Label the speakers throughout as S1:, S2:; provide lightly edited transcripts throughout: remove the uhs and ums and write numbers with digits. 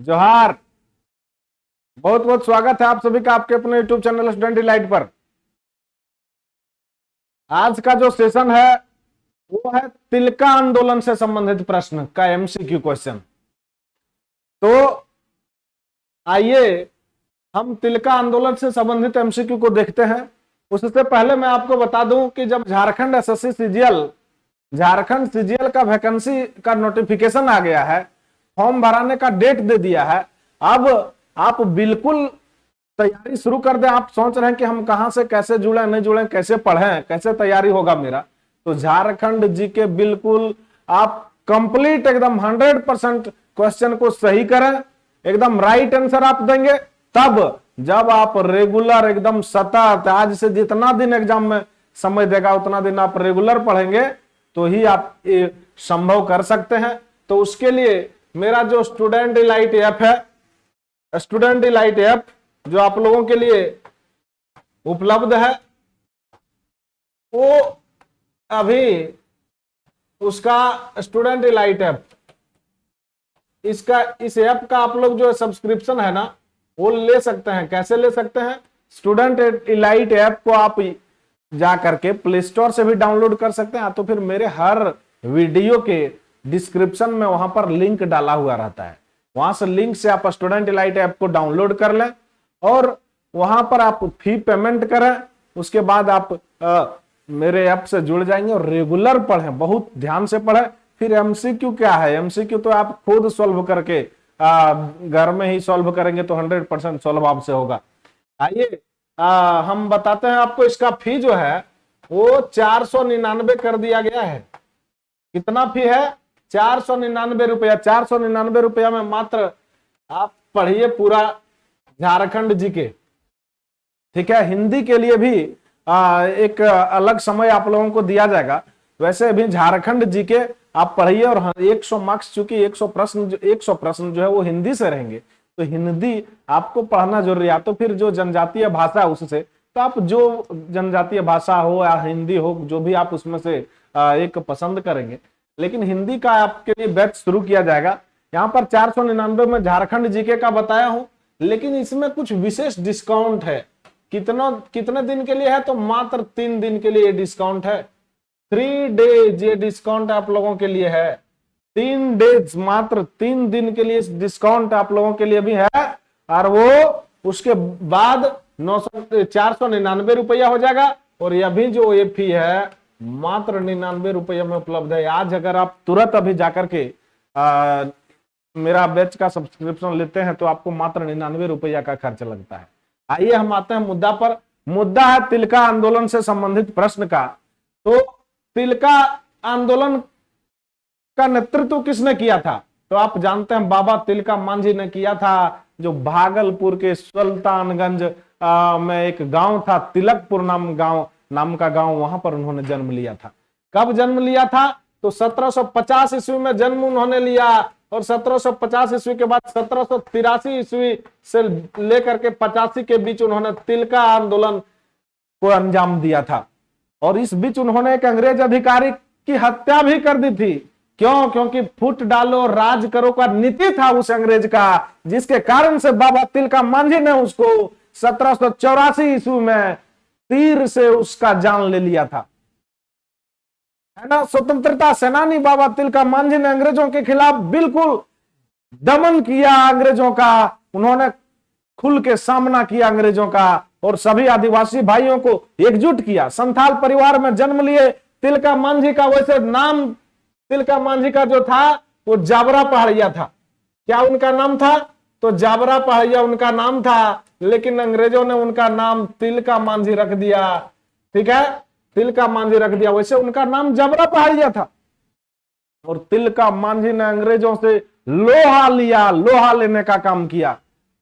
S1: जोहार। बहुत बहुत स्वागत है आप सभी का आपके अपने यूट्यूब चैनल स्टूडेंट डिलाइट पर। आज का जो सेशन है वो है तिलका आंदोलन से संबंधित प्रश्न का एमसीक्यू क्वेश्चन। तो आइए हम तिलका आंदोलन से संबंधित एमसीक्यू को देखते हैं। उससे पहले मैं आपको बता दूं कि जब झारखंड एसएससी सीजीएल का वैकेंसी का नोटिफिकेशन आ गया है, फॉर्म भराने का डेट दे दिया है। अब आप बिल्कुल तैयारी शुरू कर दें। आप सोच रहे हैं कि हम कहां से कैसे जुड़े, नहीं जुड़े, कैसे पढ़ें, कैसे तैयारी होगा मेरा, तो झारखंड जीके बिल्कुल आप कंप्लीट एकदम 100% क्वेश्चन को सही करें, एकदम राइट आंसर आप देंगे। तब जब आप रेगुलर एकदम सतत, आज से जितना दिन एग्जाम में समय देगा उतना दिन आप रेगुलर पढ़ेंगे तो ही आप ये संभव कर सकते हैं। तो उसके लिए मेरा जो स्टूडेंट डिलाइट ऐप है, स्टूडेंट डिलाइट ऐप जो आप लोगों के लिए उपलब्ध है, वो अभी उसका स्टूडेंट डिलाइट ऐप, इस ऐप का आप लोग जो सब्सक्रिप्शन है ना वो ले सकते हैं। कैसे ले सकते हैं? स्टूडेंट डिलाइट ऐप को आप जा करके प्ले स्टोर से भी डाउनलोड कर सकते हैं, तो फिर मेरे हर वीडियो के डिस्क्रिप्शन में वहां पर लिंक डाला हुआ रहता है। वहां से लिंक से आप स्टूडेंट डिलाइट ऐप को डाउनलोड कर लें और वहां पर आप फी पेमेंट करें। उसके बाद आप मेरे ऐप से जुड़ जाएंगे और रेगुलर पढ़ें, बहुत ध्यान से पढ़ें। फिर एमसीक्यू क्या है? एमसीक्यू तो आप खुद सॉल्व करके घर में ही सॉल्व करेंगे तो 100% सॉल्व आपसे होगा। आइए हम बताते हैं आपको। इसका फी जो है वो 499 कर दिया गया है। कितना फी है? 499 रुपया। 499 रुपया में मात्र आप पढ़िए पूरा झारखंड जी के। ठीक है, हिंदी के लिए भी एक अलग समय आप लोगों को दिया जाएगा। वैसे भी झारखंड जी के आप पढ़िए और 100 मार्क्स, चूंकि 100 प्रश्न जो है वो हिंदी से रहेंगे, तो हिंदी आपको पढ़ना जरूरी है। तो फिर जो जनजातीय भाषा है उससे, तो आप जो जनजातीय भाषा हो या हिंदी हो, जो भी आप उसमें से एक पसंद करेंगे, लेकिन हिंदी का आपके लिए बैच शुरू किया जाएगा। यहाँ पर 499 में झारखंड जीके का बताया हूं, लेकिन इसमें कुछ विशेष डिस्काउंट है। कितने दिन के लिए है? तो मात्र 3 दिन के लिए डिस्काउंट है। 3 डेज ये डिस्काउंट आप लोगों के लिए है। 3 डेज, मात्र 3 दिन के लिए डिस्काउंट आप लोगों के लिए भी है। और वो उसके बाद 499 रुपया हो जाएगा। और यह भी जो ये फी है मात्र 99 रुपये में उपलब्ध है। आज अगर आप तुरंत अभी जाकर के मेरा बैच का सब्सक्रिप्शन लेते हैं तो आपको मात्र 99 रुपया का खर्च लगता है। आइए हम आते हैं मुद्दा पर। मुद्दा है तिलका आंदोलन से संबंधित प्रश्न का। तो तिलका आंदोलन का नेतृत्व किसने किया था? तो आप जानते हैं बाबा तिलका मांझी ने किया था, जो भागलपुर के सुल्तानगंज में एक गांव था, तिलकपुर नाम का गांव, वहां पर उन्होंने जन्म लिया था। कब जन्म लिया था? तो 1750 ईस्वी में जन्म उन्होंने लिया और 1750 ईस्वी के बाद 1783 ईस्वी से लेकर के 85 के बीच उन्होंने तिलका आंदोलन को अंजाम दिया था। और इस बीच उन्होंने एक अंग्रेज अधिकारी की हत्या भी कर दी थी। क्यों? क्योंकि फुट डालो राज करो का नीति था उस अंग्रेज का, जिसके कारण से बाबा तिलका मांझी ने उसको 1784 ईस्वी में तीर से उसका जान ले लिया था, है ना। स्वतंत्रता सेनानी बाबा तिलका मांझी ने अंग्रेजों के खिलाफ बिल्कुल दमन किया अंग्रेजों का। उन्होंने खुल के सामना किया अंग्रेजों का और सभी आदिवासी भाइयों को एकजुट किया। संथाल परिवार में जन्म लिए तिलका मांझी का, वैसे नाम तिलका मांझी का जो था वो जाबरा पहाड़िया था। क्या उनका नाम था? तो जाबरा पहाड़िया उनका नाम था, लेकिन अंग्रेजों ने उनका नाम तिलका मांझी रख दिया। ठीक है, तिलका मांझी रख दिया, वैसे उनका नाम जाबरा पहाड़िया था। और तिलका मांझी ने अंग्रेजों से लोहा लिया, लोहा लेने का काम किया।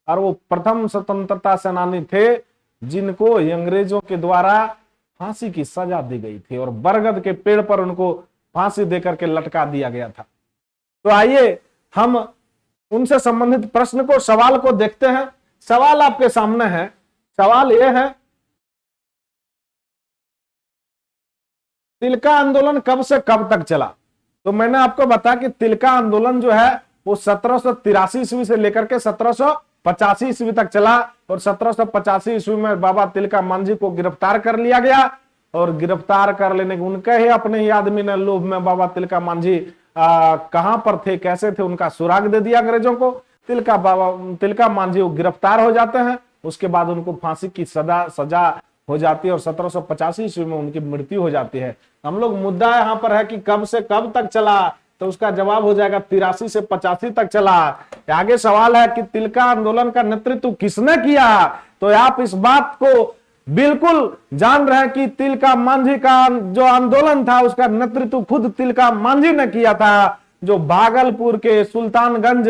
S1: और वो प्रथम स्वतंत्रता सेनानी थे जिनको अंग्रेजों के द्वारा फांसी की सजा दी गई थी और बरगद के पेड़ पर उनको फांसी देकर के लटका दिया गया था। तो आइए हम उनसे संबंधित प्रश्न को, सवाल को देखते हैं। सवाल आपके सामने है। सवाल यह है, तिलका आंदोलन कब से कब तक चला? तो मैंने आपको बताया कि तिलका आंदोलन जो है वो 1783 ईस्वी से लेकर के 1785 ईस्वी तक चला। और 1785 ईस्वी में बाबा तिलका मांझी को गिरफ्तार कर लिया गया। और गिरफ्तार कर लेने के उनके ही अपने ही आदमी ने लोभ में बाबा तिलका मांझी कहां पर थे, कैसे थे, उनका सुराग दे दिया अंग्रेजों को। तिलका मांझी वो गिरफ्तार हो जाते हैं। उसके बाद उनको फांसी की सजा हो जाती है और 1785 ईस्वी में उनकी मृत्यु हो जाती है। हम लोग मुद्दा यहाँ पर है कि कब से कब तक चला, तो उसका जवाब हो जाएगा 83 से 85 तक चला। आगे सवाल है कि तिलका आंदोलन का नेतृत्व किसने किया, तो आप इस बात को बिल्कुल जान रहे हैं कि तिलका मांझी का जो आंदोलन था उसका नेतृत्व खुद तिलका मांझी ने किया था, जो भागलपुर के सुल्तानगंज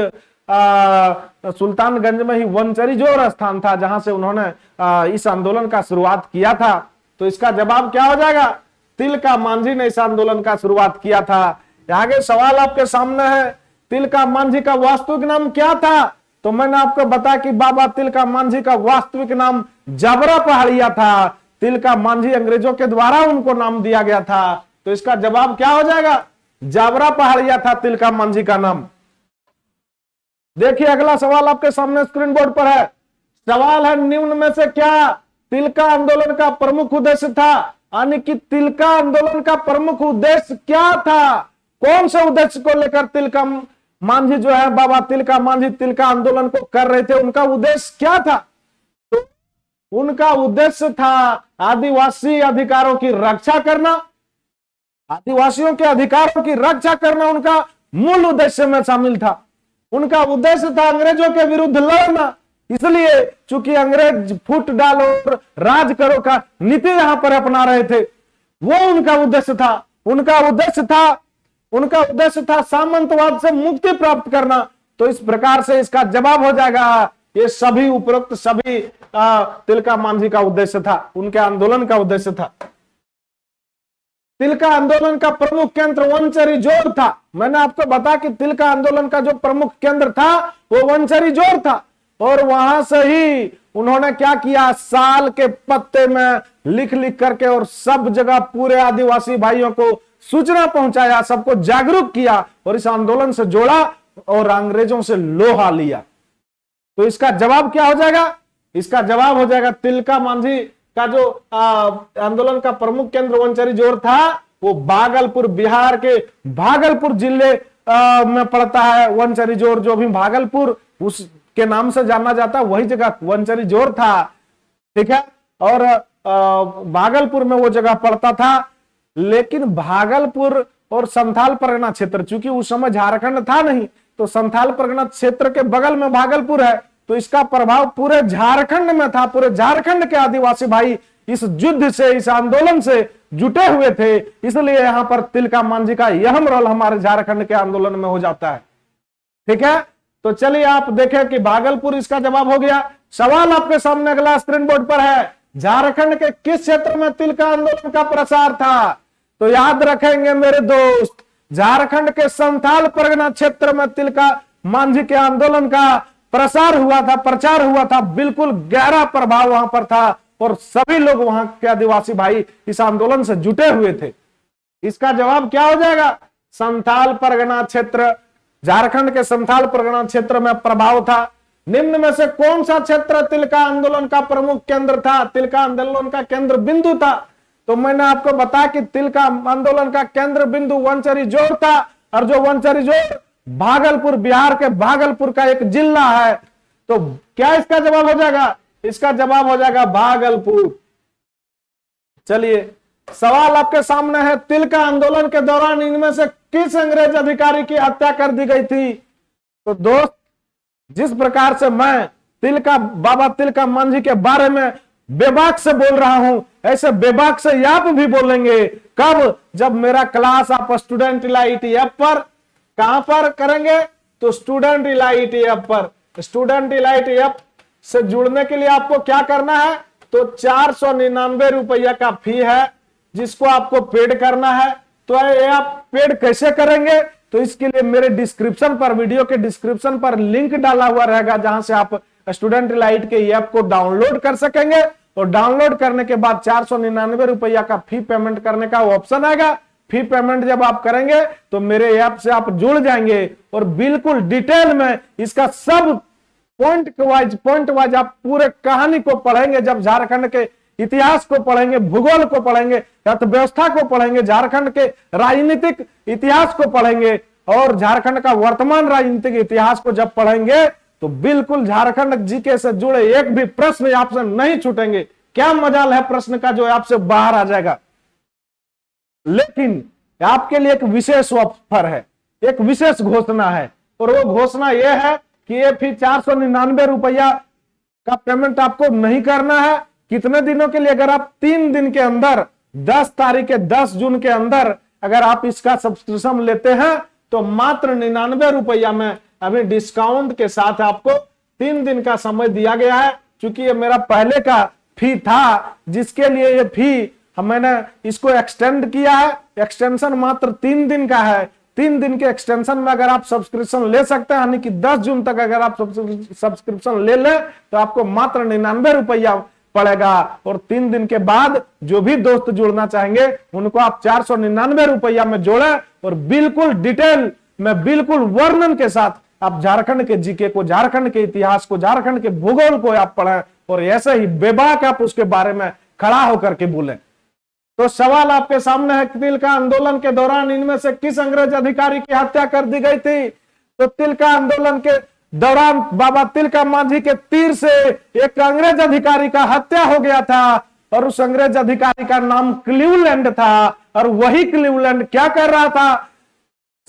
S1: में ही वंचरी जोर स्थान था जहां से उन्होंने इस आंदोलन का शुरुआत किया था। तो इसका जवाब क्या हो जाएगा, तिलका मांझी ने इस आंदोलन का शुरुआत किया था। आगे सवाल आपके सामने है, तिलका मांझी का वास्तविक नाम क्या था, तो मैंने आपको बताया कि बाबा तिलका मांझी का वास्तविक नाम जबरा पहाड़िया था। तिलका मांझी अंग्रेजों के द्वारा उनको नाम दिया गया था। तो इसका जवाब क्या हो जाएगा, जबरा पहाड़िया था तिलका मांझी का नाम। देखिए अगला सवाल आपके सामने स्क्रीन बोर्ड पर है। सवाल है, निम्न में से क्या तिलका आंदोलन का प्रमुख उद्देश्य था, यानी कि तिलका आंदोलन का प्रमुख उद्देश्य क्या था, कौन से उद्देश्य को लेकर तिलका मांझी जो है, बाबा तिलका मांझी तिलका आंदोलन को कर रहे थे, उनका उद्देश्य क्या था। तो उनका उद्देश्य था आदिवासी अधिकारों की रक्षा करना, आदिवासियों के अधिकारों की रक्षा करना उनका मूल उद्देश्य में शामिल था। उनका उद्देश्य था अंग्रेजों के विरुद्ध लड़ना, इसलिए चूंकि अंग्रेज फुट डालो और राज करो का नीति यहां पर अपना रहे थे, वो उनका उद्देश्य था। उनका उद्देश्य था सामंतवाद से मुक्ति प्राप्त करना। तो इस प्रकार से इसका जवाब हो जाएगा, ये सभी उपरोक्त सभी तिलका मांझी का उद्देश्य था, उनके आंदोलन का उद्देश्य था। तिलका आंदोलन का प्रमुख केंद्र वंचरी जोर था। मैंने आपको बताया कि तिलका आंदोलन का जो प्रमुख केंद्र था वो वंचरी जोर था। और वहां से ही उन्होंने क्या किया, साल के पत्ते में लिख लिख करके और सब जगह पूरे आदिवासी भाइयों को सूचना पहुंचाया, सबको जागरूक किया और इस आंदोलन से जोड़ा और अंग्रेजों से लोहा लिया। तो इसका जवाब क्या हो जाएगा, इसका जवाब हो जाएगा तिलका मांझी का जो आंदोलन का प्रमुख केंद्र वंचरी जोर था वो भागलपुर, बिहार के भागलपुर जिले में पड़ता है। वंचरी जोर जो भी भागलपुर उसके नाम से जाना जाता है, वही जगह वंचरी जोर था, ठीक है। और भागलपुर में वो जगह पड़ता था। लेकिन भागलपुर और संथाल परगना क्षेत्र, चूंकि उस समय झारखंड था नहीं, तो संथाल परगना क्षेत्र के बगल में भागलपुर है, तो इसका प्रभाव पूरे झारखंड में था। पूरे झारखंड के आदिवासी भाई इस युद्ध से, इस आंदोलन से जुटे हुए थे, इसलिए यहां पर तिलका मांझी का अहम रोल हमारे झारखंड के आंदोलन में हो जाता है, ठीक है। तो चलिए आप देखें कि भागलपुर इसका जवाब हो गया। सवाल आपके सामने अगला स्क्रीन बोर्ड पर है, झारखंड के किस क्षेत्र में तिलका आंदोलन का प्रसार था, तो याद रखेंगे मेरे दोस्त, झारखंड के संथाल परगना क्षेत्र में तिलका मांझी के आंदोलन का प्रसार हुआ था, प्रचार हुआ था, बिल्कुल गहरा प्रभाव वहां पर था और सभी लोग वहां के आदिवासी भाई इस आंदोलन से जुटे हुए थे। इसका जवाब क्या हो जाएगा, संथाल परगना क्षेत्र, झारखंड के संथाल परगना क्षेत्र में प्रभाव था। निम्न में से कौन सा क्षेत्र तिलका आंदोलन का प्रमुख केंद्र था, तिलका आंदोलन का केंद्र बिंदु था, तो मैंने आपको बताया कि तिलका आंदोलन का केंद्र बिंदु वंचरी जोर था। और जो वंचरी जोर भागलपुर, बिहार के भागलपुर का एक जिला है। तो क्या इसका जवाब हो जाएगा, इसका जवाब हो जाएगा भागलपुर। चलिए सवाल आपके सामने है, तिलका आंदोलन के दौरान इनमें से किस अंग्रेज अधिकारी की हत्या कर दी गई थी। तो दोस्त, जिस प्रकार से मैं बाबा तिलका मांझी के बारे में बेबाक से बोल रहा हूं, ऐसे बेबाक से आप भी बोलेंगे। कब, जब मेरा क्लास आप स्टूडेंट इलाइट ऐप पर, कहां पर करेंगे, तो स्टूडेंट इलाइट ऐप पर। स्टूडेंट इलाइट ऐप से जुड़ने के लिए आपको क्या करना है, तो 499 रुपया का फी है जिसको आपको पेड करना है। तो ये आप पेड कैसे करेंगे, तो इसके लिए मेरे डिस्क्रिप्शन पर, वीडियो के डिस्क्रिप्शन पर लिंक डाला हुआ रहेगा जहां से आप स्टूडेंट इलाइट के ऐप को डाउनलोड कर सकेंगे। और डाउनलोड करने के बाद 499 रुपया का फी पेमेंट करने का ऑप्शन आएगा, फी पेमेंट जब आप करेंगे तो मेरे ऐप से आप जुड़ जाएंगे और बिल्कुल डिटेल में इसका सब पॉइंट वाइज आप पूरे कहानी को पढ़ेंगे। जब झारखंड के इतिहास को पढ़ेंगे, भूगोल को पढ़ेंगे, अर्थव्यवस्था को पढ़ेंगे, झारखंड के राजनीतिक इतिहास को पढ़ेंगे और झारखंड का वर्तमान राजनीतिक इतिहास को जब पढ़ेंगे तो बिल्कुल झारखंड जीके से जुड़े एक भी प्रश्न आपसे नहीं छूटेंगे। क्या मजाल है प्रश्न का जो आपसे बाहर आ जाएगा। लेकिन आपके लिए एक विशेष ऑफर है, एक विशेष घोषणा है और वो घोषणा यह है कि ये फी 499 रुपया का पेमेंट आपको नहीं करना है। कितने दिनों के लिए? अगर आप 3 दिन के अंदर 10 तारीख के 10 जून के अंदर अगर आप इसका सब्सक्रिप्शन लेते हैं तो मात्र 99 रुपया में अभी डिस्काउंट के साथ आपको 3 दिन का समय दिया गया है। क्योंकि ये मेरा पहले का फी था जिसके लिए ये फी मैंने इसको एक्सटेंड किया है। एक्सटेंशन मात्र 3 दिन का है। 3 दिन के एक्सटेंशन में अगर आप सब्सक्रिप्शन ले सकते हैं, यानी कि 10 जून तक अगर आप सब्सक्रिप्शन ले लें तो आपको मात्र 99 रुपया पड़ेगा। और 3 दिन के बाद जो भी दोस्त जुड़ना चाहेंगे उनको आप 499 रुपया में जोड़े और बिल्कुल डिटेल में, बिल्कुल वर्णन के साथ आप झारखंड के जीके को, झारखंड के इतिहास को, झारखंड के भूगोल को आप पढ़ें और ऐसे ही बेबाक आप उसके बारे में खड़ा होकर के बोले। तो सवाल आपके सामने है, तिलका आंदोलन के दौरान इनमें से किस अंग्रेज अधिकारी की हत्या कर दी गई थी? तो तिलका आंदोलन के दौरान बाबा तिलका मांझी के तीर से एक अंग्रेज अधिकारी का हत्या हो गया था और उस अंग्रेज अधिकारी का नाम क्लीवलैंड था। और वही क्लीवलैंड क्या कर रहा था?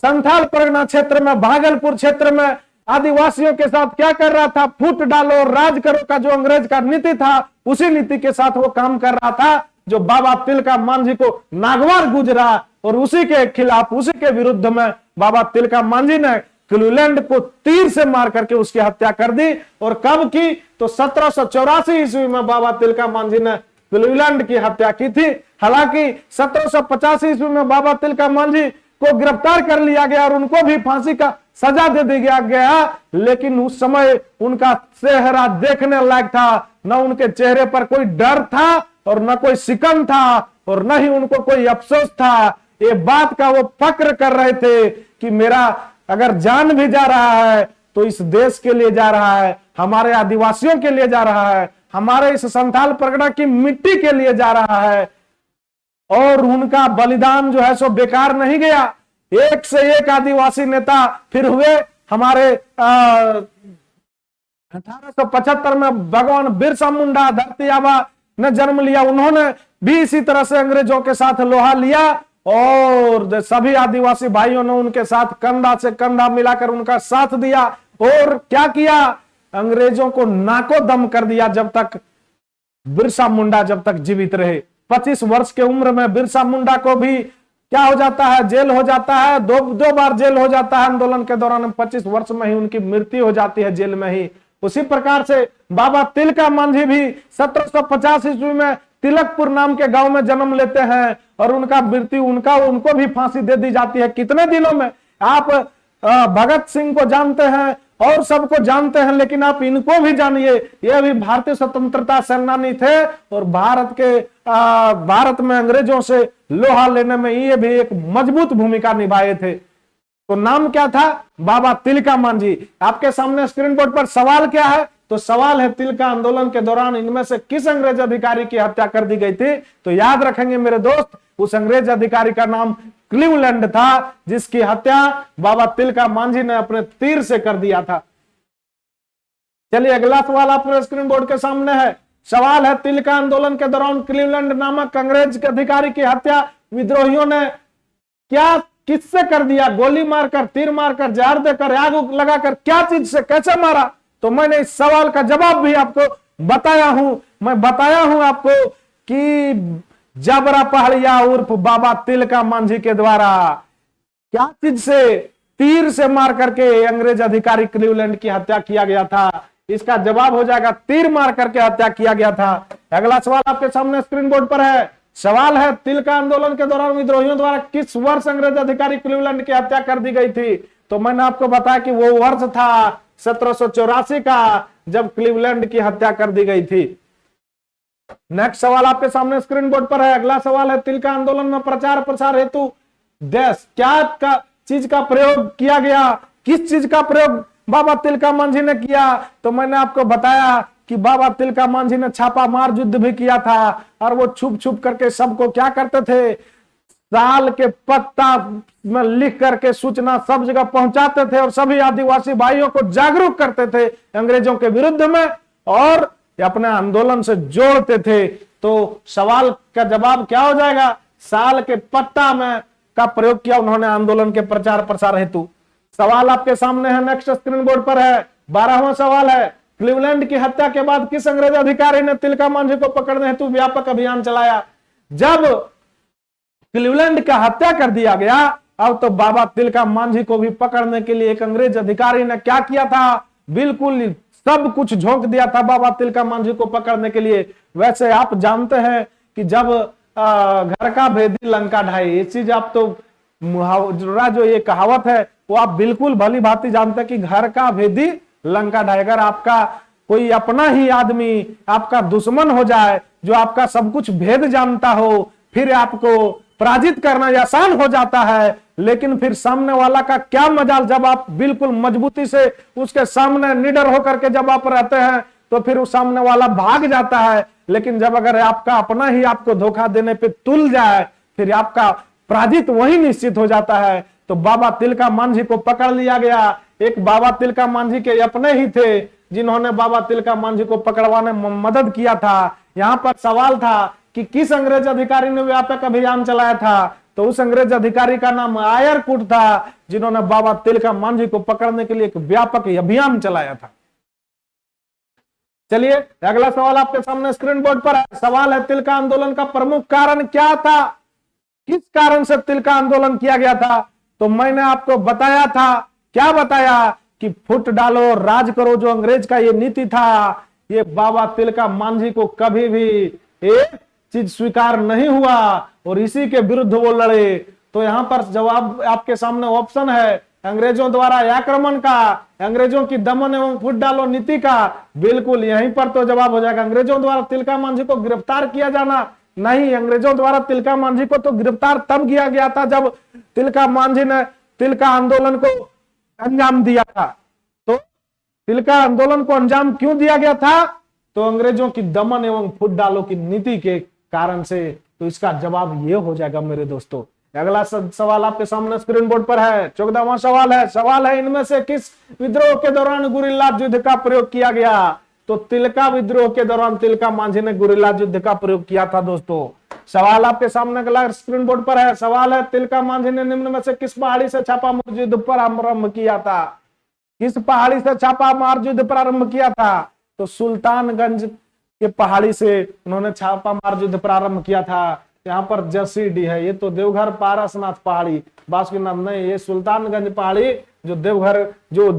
S1: संथाल परगना क्षेत्र में, भागलपुर क्षेत्र में आदिवासियों के साथ क्या कर रहा था? फूट डालो राज करो का जो अंग्रेज का नीति था उसी नीति के साथ वो काम कर रहा था जो बाबा तिलका मांझी को नागवार गुजरा। और उसी के खिलाफ, उसी के विरुद्ध में बाबा तिलका मांझी ने क्लीवलैंड को तीर से मार करके उसकी हत्या कर दी। और कब की? तो 1784 ईस्वी में बाबा तिलका मांझी ने क्लीवलैंड की हत्या की थी। हालांकि 1785 ईस्वी में बाबा तिलका मांझी को गिरफ्तार कर लिया गया और उनको भी फांसी का सजा दे दिया गया। लेकिन उस समय उनका चेहरा देखने लायक था, न उनके चेहरे पर कोई डर था और न कोई सिकन था और न ही उनको कोई अफसोस था। ये बात का वो फक्र कर रहे थे कि मेरा अगर जान भी जा रहा है तो इस देश के लिए जा रहा है, हमारे आदिवासियों के लिए जा रहा है, हमारे इस संथाल परगना की मिट्टी के लिए जा रहा है। और उनका बलिदान जो है सो बेकार नहीं गया। एक से एक आदिवासी नेता फिर हुए। हमारे 1875 में भगवान बिरसा मुंडा धरती आबा ने जन्म लिया। उन्होंने भी इसी तरह से अंग्रेजों के साथ लोहा लिया और सभी आदिवासी भाइयों ने उनके साथ कंधा से कंधा मिलाकर उनका साथ दिया। और क्या किया? अंग्रेजों को नाको दम कर दिया जब तक बिरसा मुंडा जब तक जीवित रहे। 25 वर्ष के उम्र में बिरसा मुंडा को भी क्या हो जाता है? जेल हो जाता है। दो बार जेल हो जाता है आंदोलन के दौरान। 25 वर्ष में ही उनकी मृत्यु हो जाती है जेल में ही। उसी प्रकार से बाबा तिलका मांझी भी 1750 ईस्वी में तिलकपुर नाम के गांव में जन्म लेते हैं और उनका मृत्यु उनको भी फांसी दे दी जाती है। कितने दिनों में? आप भगत सिंह को जानते हैं और सबको जानते हैं, लेकिन आप इनको भी जानिए। ये भी भारतीय स्वतंत्रता सेनानी थे और भारत में अंग्रेजों से लोहा लेने में ये भी एक मजबूत भूमिका निभाए थे। तो नाम क्या था? बाबा तिलका मांझी। आपके सामने स्क्रीन बोर्ड पर सवाल क्या है? तो सवाल है, तिलका आंदोलन के दौरान इनमें से किस अंग्रेज अधिकारी की हत्या कर दी गई थी? तो याद रखेंगे मेरे दोस्त, उस अंग्रेज अधिकारी का नाम क्लीवलैंड था जिसकी हत्या बाबा तिलका मांझी ने अपने तीर से कर दिया था। चलिए अगला सवाल आपके स्क्रीन बोर्ड के सामने है। सवाल है, तिलका आंदोलन के दौरान क्लीवलैंड नामक अंग्रेज के अधिकारी की हत्या विद्रोहियों ने क्या किससे कर दिया? गोली मारकर, तीर मारकर, जहर देकर, आग लगाकर, क्या चीज से, कैसे मारा? तो मैंने इस सवाल का जवाब भी आपको बताया हूं। मैं बताया हूं आपको कि जबरा पहाड़िया उर्फ बाबा तिलका मांझी के द्वारा क्या चीज से, तीर से मार करके अंग्रेज अधिकारी क्लीवलैंड की हत्या किया गया था। इसका जवाब हो जाएगा तीर मार करके हत्या किया गया था। अगला सवाल आपके सामने स्क्रीन बोर्ड पर है। सवाल है, तिलका आंदोलन के दौरान विद्रोहियों द्वारा किस वर्ष अंग्रेज अधिकारी क्लीवलैंड की हत्या कर दी गई थी? तो मैंने आपको बताया कि वो वर्ष था 1784 का, जब क्लीवलैंड की हत्या कर दी गई थी। नेक्स्ट सवाल आपके सामने स्क्रीन बोर्ड पर है। अगला सवाल है, तिलका आंदोलन में प्रचार प्रसार हेतु देश, क्या का चीज का प्रयोग किया गया, किस चीज का प्रयोग बाबा तिलका मांझी ने किया? तो मैंने आपको बताया कि बाबा तिलका मांझी ने छापा मार युद्ध भी किया था, और वो छुप छुप करके सबको क्या करते थे, साल के पत्ता में लिख करके सूचना सब जगह पहुंचाते थे और सभी आदिवासी भाइयों को जागरूक करते थे अंग्रेजों के विरुद्ध में, और अपने आंदोलन से जोड़ते थे। तो सवाल का जवाब क्या हो जाएगा? साल के पत्ता में का प्रयोग किया उन्होंने आंदोलन के प्रचार प्रसार हेतु। सवाल आपके सामने है, नेक्स्ट स्क्रीन बोर्ड पर है। 12वां सवाल है, क्लीवलैंड की हत्या के बाद किस अंग्रेज अधिकारी ने तिलका मांझी को पकड़ने हेतु व्यापक अभियान चलाया? जब क्लीवलैंड का हत्या कर दिया गया, अब तो बाबा तिलका मांझी को भी पकड़ने के लिए एक अंग्रेज अधिकारी ने क्या किया था? बिल्कुल सब कुछ झोंक दिया था बाबा तिलका मांझी को पकड़ने के लिए। वैसे आप जानते हैं कि जब घर का भेदी लंका ढाई, ये चीज आप तो मुहावरा जो ये कहावत है वो आप बिल्कुल भली भांति जानते हैं कि घर का भेदी लंका ढाई। अगर आपका कोई अपना ही आदमी आपका दुश्मन हो जाए, जो आपका सब कुछ भेद जानता हो, फिर आपको पराजित करना आसान हो जाता है, लेकिन फिर सामने वाला का क्या मजाल, जब आप बिल्कुल मजबूती से उसके सामने निडर होकर के जब आप रहते हैं तो फिर उस सामने वाला भाग जाता है। लेकिन जब अगर आपका अपना ही आपको धोखा देने पे तुल जाए, फिर आपका पराजित वही निश्चित हो जाता है। तो बाबा तिलका मांझी को पकड़ लिया गया। एक बाबा तिलका मांझी के अपने ही थे जिन्होंने बाबा तिलका मांझी को पकड़वाने में मदद किया था। यहाँ पर सवाल था कि किस अंग्रेज अधिकारी ने व्यापक अभियान चलाया था? तो उस अंग्रेज अधिकारी का नाम आयरकुट था, जिन्होंने बाबा तिलका मांझी को पकड़ने के लिए एक व्यापक अभियान चलाया था। चलिए अगला सवाल आपके सामने स्क्रीन बोर्ड पर है। सवाल है, तिलका आंदोलन का प्रमुख कारण क्या था? किस कारण से तिलका आंदोलन किया गया था? तो मैंने आपको बताया था, क्या बताया कि फुट डालो राज करो, जो अंग्रेज का ये नीति था, ये बाबा तिलका मांझी को कभी भी एक चीज स्वीकार नहीं हुआ और इसी के विरुद्ध वो लड़े। तो यहां पर जवाब आपके सामने ऑप्शन है, अंग्रेजों द्वारा आक्रमण का, अंग्रेजों की दमन एवं फुट डालो नीति का। बिल्कुल यहीं पर तो जवाब हो जाएगा, अंग्रेजों द्वारा तिलका मांझी को गिरफ्तार किया जाना नहीं। अंग्रेजों द्वारा तिलका मांझी को तो गिरफ्तार तब किया गया था जब तिलका मांझी ने तिलका आंदोलन को अंजाम दिया था। तो तिलका आंदोलन को अंजाम क्यों दिया गया था? तो अंग्रेजों की दमन एवं फुट डालो की नीति के कारण से। तो इसका जवाब ये हो जाएगा मेरे दोस्तों। अगला सवाल आपके सामने स्क्रीन बोर्ड पर है। 14वां सवाल है। सवाल है, इनमें से किस विद्रोह के दौरान गुरिल्ला युद्ध का प्रयोग किया गया? तो तिलका विद्रोह के दौरान तिलका मांझी ने गुरिल्ला युद्ध का प्रयोग किया था दोस्तों। सवाल आपके सामने अगला स्क्रीन बोर्ड पर है। सवाल है, तिलका मांझी ने निम्न में से किस पहाड़ी से छापा मार युद्ध प्रारंभ किया था? किस पहाड़ी से छापा मार युद्ध प्रारंभ किया था? तो सुल्तानगंज के पहाड़ी से उन्होंने छापा मार युद्ध प्रारंभ किया था। यहाँ पर जसीडी है, ये तो देवघर पारसनाथ पहाड़ी, बासुकीनाथ नहीं, ये सुल्तानगंज पहाड़ी जो देवघर जो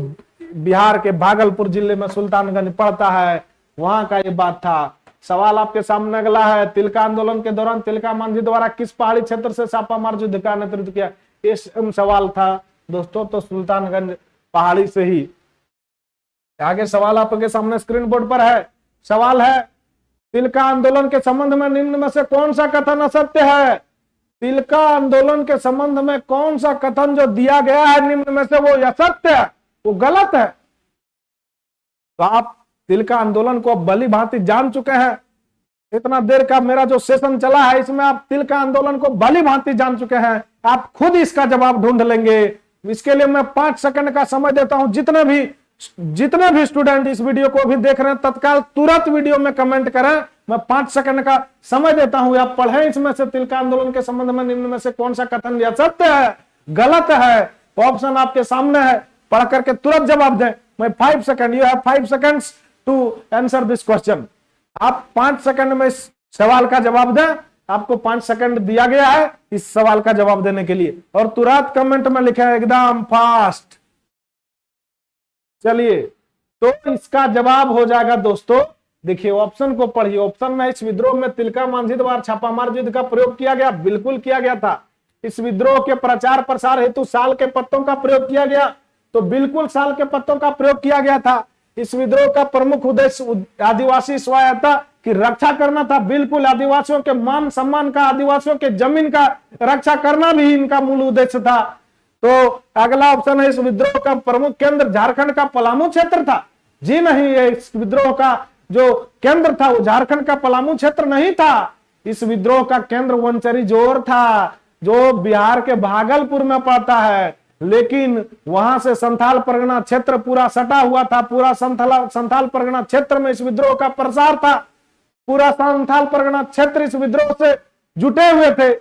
S1: बिहार के भागलपुर जिले में सुल्तानगंज पड़ता है, वहां का ये बात था। सवाल आपके सामने अगला है, तिलका आंदोलन के दौरान तिलका मांझी द्वारा किस पहाड़ी क्षेत्र से छापा मार युद्ध का नेतृत्व किया? ये सवाल था दोस्तों, तो सुल्तानगंज पहाड़ी से ही। आगे सवाल आपके सामने स्क्रीन बोर्ड पर है। सवाल है, तिलका आंदोलन के संबंध में निम्न में से कौन सा कथन असत्य है? तिलका आंदोलन के संबंध में कौन सा कथन जो दिया गया है निम्न में से वो असत्य है, वो गलत है? तो आप तिलका आंदोलन को भली भांति जान चुके हैं। इतना देर का मेरा जो सेशन चला है इसमें आप तिलका आंदोलन को भली भांति जान चुके हैं। आप खुद इसका जवाब ढूंढ लेंगे। इसके लिए मैं 5 सेकंड का समय देता हूं। जितने भी स्टूडेंट इस वीडियो को भी देख रहे हैं, तत्काल तुरंत वीडियो में कमेंट करें। मैं 5 सेकंड का समय देता हूं, आप पढ़ें इसमें से तिलका आंदोलन के संबंध में निम्न में से कौन सा कथन सत्य है, गलत है। ऑप्शन आपके सामने है, पढ़ करके तुरंत जवाब दें। मैं 5 second, you have 5 seconds to answer this question. आप 5 सेकंड में इस सवाल का जवाब दें। आपको 5 सेकंड दिया गया है इस सवाल का जवाब देने के लिए, और तुरंत कमेंट में लिखें एकदम फास्ट। चलिए, तो इसका जवाब हो जाएगा दोस्तों, देखिए ऑप्शन को पढ़िए। ऑप्शन में, इस विद्रोह में तिलका मांझी द्वारा छापामार युद्ध का प्रयोग किया गया। बिल्कुल किया गया था। इस विद्रोह के प्रचार प्रसार हेतु साल के पत्तों का प्रयोग किया गया, तो बिल्कुल साल के पत्तों का प्रयोग किया गया था। इस विद्रोह का प्रमुख उद्देश्य आदिवासी स्वायत्तता कि रक्षा करना था, बिल्कुल आदिवासियों के मान सम्मान का, आदिवासियों के जमीन का रक्षा करना भी इनका मूल उद्देश्य था। तो अगला ऑप्शन है, इस विद्रोह का प्रमुख केंद्र झारखंड का पलामू क्षेत्र था। जी नहीं, इस विद्रोह का जो केंद्र था वो झारखंड का पलामू क्षेत्र नहीं था। इस विद्रोह का केंद्र वनचरी जोर था, जो बिहार के भागलपुर में पड़ता है। लेकिन वहां से संथाल परगना क्षेत्र पूरा सटा हुआ था, पूरा संथाल परगना क्षेत्र में इस विद्रोह का प्रसार था, पूरा संथाल परगना क्षेत्र इस विद्रोह से जुटे हुए थे।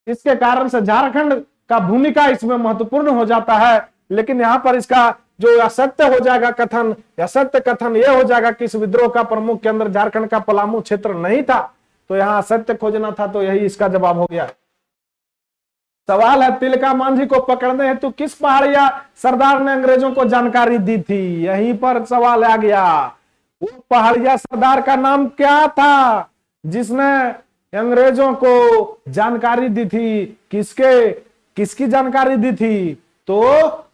S1: इसके कारण से झारखंड का भूमिका इसमें महत्वपूर्ण हो जाता है। लेकिन यहाँ पर इसका जो असत्य हो जाएगा कथन, असत्य कथन यह हो जाएगा कि इस विद्रोह का प्रमुख केंद्र झारखंड का पलामू क्षेत्र नहीं था। तो यहाँ असत्य खोजना था, तो यही इसका जवाब हो गया। सवाल है, तिलका मांझी को पकड़ने हेतु किस पहाड़िया सरदार ने अंग्रेजों को जानकारी दी थी? यहीं पर सवाल आ गया। वो पहाड़िया सरदार का नाम क्या था जिसने अंग्रेजों को जानकारी दी थी? किसकी जानकारी दी थी? तो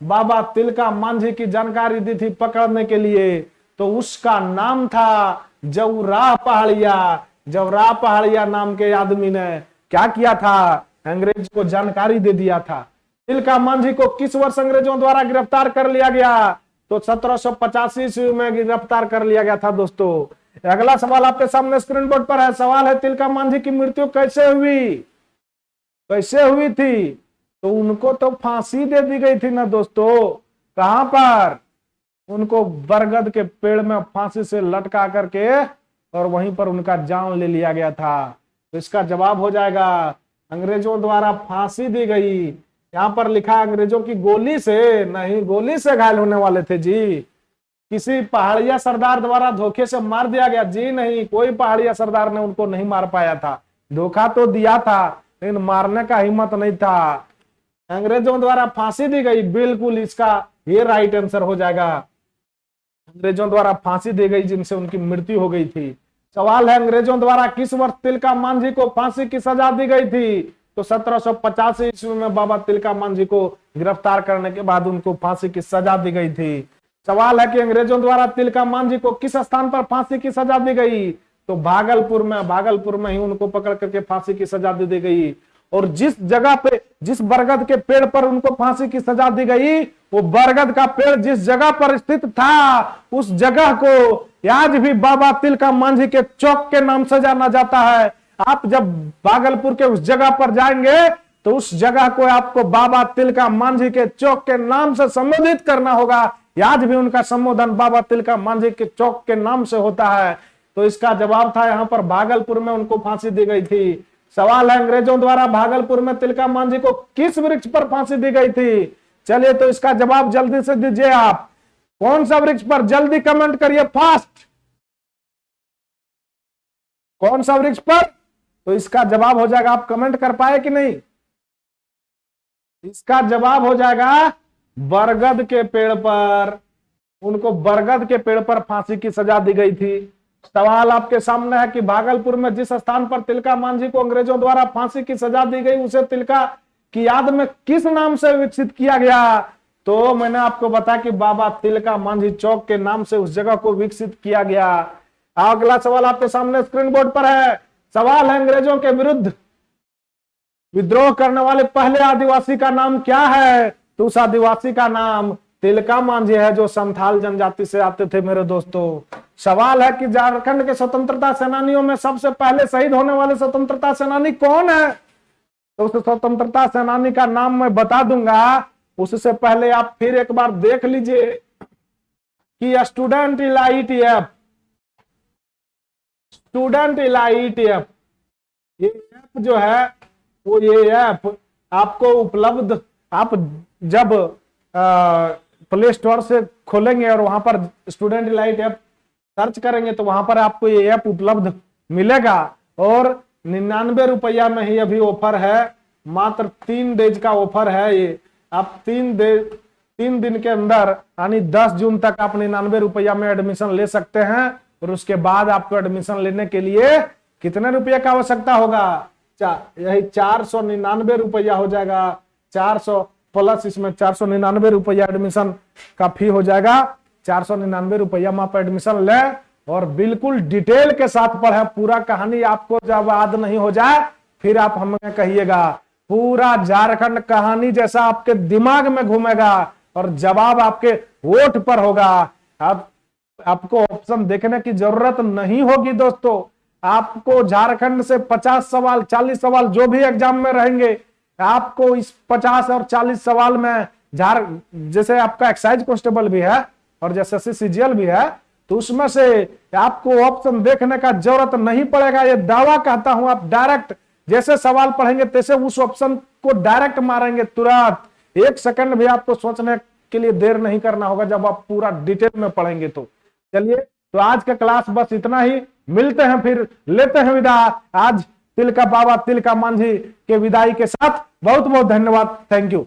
S1: बाबा तिलका मांझी की जानकारी दी थी पकड़ने के लिए। तो उसका नाम था जौराह पहाड़िया। जौराह पहाड़िया नाम के आदमी ने क्या किया था? अंग्रेज को जानकारी दे दिया था। तिलका मांझी को किस वर्ष अंग्रेजों द्वारा गिरफ्तार कर लिया गया? तो 1785 ईस्वी में गिरफ्तार कर लिया गया था। दोस्तों अगला सवाल आपके सामने स्क्रीन बोर्ड पर है। सवाल है, तिलका मांझी की मृत्यु कैसे हुई? कैसे हुई थी? तो उनको तो फांसी दे दी गई थी ना दोस्तों। कहां पर? उनको बरगद के पेड़ में फांसी से लटका करके और वहीं पर उनका जान ले लिया गया था। तो इसका जवाब हो जाएगा अंग्रेजों द्वारा फांसी दी गई। यहां पर लिखा है अंग्रेजों की गोली से, नहीं, गोली से घायल होने वाले थे जी। किसी पहाड़िया सरदार द्वारा धोखे से मार दिया गया? जी नहीं, कोई पहाड़िया सरदार ने उनको नहीं मार पाया था। धोखा तो दिया था लेकिन मारने का हिम्मत नहीं था। अंग्रेजों द्वारा फांसी दी गई, बिल्कुल इसका ये राइट आंसर हो जाएगा। अंग्रेजों द्वारा फांसी दी गई जिनसे उनकी मृत्यु हो गई थी। सवाल है, अंग्रेजों द्वारा किस वर्ष तिलका मांझी को फांसी की सजा दी गई थी? तो 1785 ईस्वी में बाबा तिलका मांझी को गिरफ्तार करने के बाद उनको फांसी की सजा दी गई थी। सवाल है कि अंग्रेजों द्वारा तिलका मांझी को किस स्थान पर फांसी की सजा दी गई? तो भागलपुर में ही उनको पकड़ करके फांसी की सजा दी गई। और जिस जगह पे, जिस बरगद के पेड़ पर उनको फांसी की सजा दी गई, वो बरगद का पेड़ जिस जगह पर स्थित था उस जगह को आज भी बाबा तिलका मांझी के चौक के नाम से जाना जाता है। आप जब भागलपुर के उस जगह पर जाएंगे तो उस जगह को आपको बाबा तिलका मांझी के चौक के नाम से संबोधित करना होगा। आज भी उनका संबोधन बाबा तिलका मांझी के चौक के नाम से होता है। तो इसका जवाब था यहाँ पर भागलपुर में उनको फांसी दी गई थी। सवाल है, अंग्रेजों द्वारा भागलपुर में तिलका मांझी को किस वृक्ष पर फांसी दी गई थी? चलिए तो इसका जवाब जल्दी से दीजिए। आप कौन सा वृक्ष पर? जल्दी कमेंट करिए, फास्ट। कौन सा वृक्ष पर? तो इसका जवाब हो जाएगा, आप कमेंट कर पाए कि नहीं? इसका जवाब हो जाएगा बरगद के पेड़ पर। उनको बरगद के पेड़ पर फांसी की सजा दी गई थी। सवाल आपके सामने है कि भागलपुर में जिस स्थान पर तिलका मांझी को अंग्रेजों द्वारा फांसी की सजा दी गई उसे तिलका की याद में किस नाम से विकसित किया गया? तो मैंने आपको बताया कि बाबा तिलका मांझी चौक के नाम से उस जगह को विकसित किया गया। अगला सवाल आपके सामने स्क्रीन बोर्ड पर है। सवाल है, अंग्रेजों के विरुद्ध विद्रोह करने वाले पहले आदिवासी का नाम क्या है? तो उस आदिवासी का नाम तिलका मांझी है, जो संथाल जनजाति से आते थे मेरे दोस्तों। सवाल है कि झारखंड के स्वतंत्रता सेनानियों में सबसे पहले शहीद होने वाले स्वतंत्रता सेनानी कौन है? तो उस स्वतंत्रता सेनानी का नाम मैं बता दूंगा, उससे पहले आप फिर एक बार देख लीजिए कि स्टूडेंट इलाइट ऐप, ये ऐप जो है वो ये ऐप आपको उपलब्ध, आप जब प्ले स्टोर से खोलेंगे और वहां पर स्टूडेंट इलाइट ऐप सर्च करेंगे तो वहां पर आपको ये ऐप उपलब्ध मिलेगा। और 99 रुपया में ही अभी ऑफर है, मात्र 3 डेज का ऑफर है ये। आप 3 दिन के अंदर यानी 10 जून तक आप 99 रुपया में एडमिशन ले सकते हैं। और उसके बाद आपको एडमिशन लेने के लिए कितने रुपये का आवश्यकता होगा? यही 499 रुपया हो जाएगा। 400 प्लस इसमें 499 रुपया एडमिशन का फी हो जाएगा। 499 रुपया में आप एडमिशन ले और बिल्कुल डिटेल के साथ पढ़े। पूरा कहानी आपको जब याद नहीं हो जाए फिर आप हमें कहिएगा। पूरा झारखंड कहानी जैसा आपके दिमाग में घूमेगा और जवाब आपके होठ पर होगा। अब आपको ऑप्शन देखने की जरूरत नहीं होगी दोस्तों। आपको झारखंड से 50 सवाल 40 सवाल जो भी एग्जाम में रहेंगे, आपको इस 50 और 40 सवाल में जैसे आपका एक्साइज कांस्टेबल भी है और जैसे सीजीएल भी है, तो उसमें से आपको ऑप्शन देखने का जरूरत नहीं पड़ेगा। ये दावा कहता हूं, आप डायरेक्ट जैसे सवाल पढ़ेंगे तैसे उस ऑप्शन को डायरेक्ट मारेंगे तुरंत। 1 सेकंड भी आपको सोचने के लिए देर नहीं करना होगा जब आप पूरा डिटेल में पढ़ेंगे तो। चलिए, तो आज का क्लास बस इतना ही। मिलते हैं, फिर लेते हैं विदा। आज तिलका बाबा तिलका मांझी के विदाई के साथ बहुत बहुत धन्यवाद। Thank you.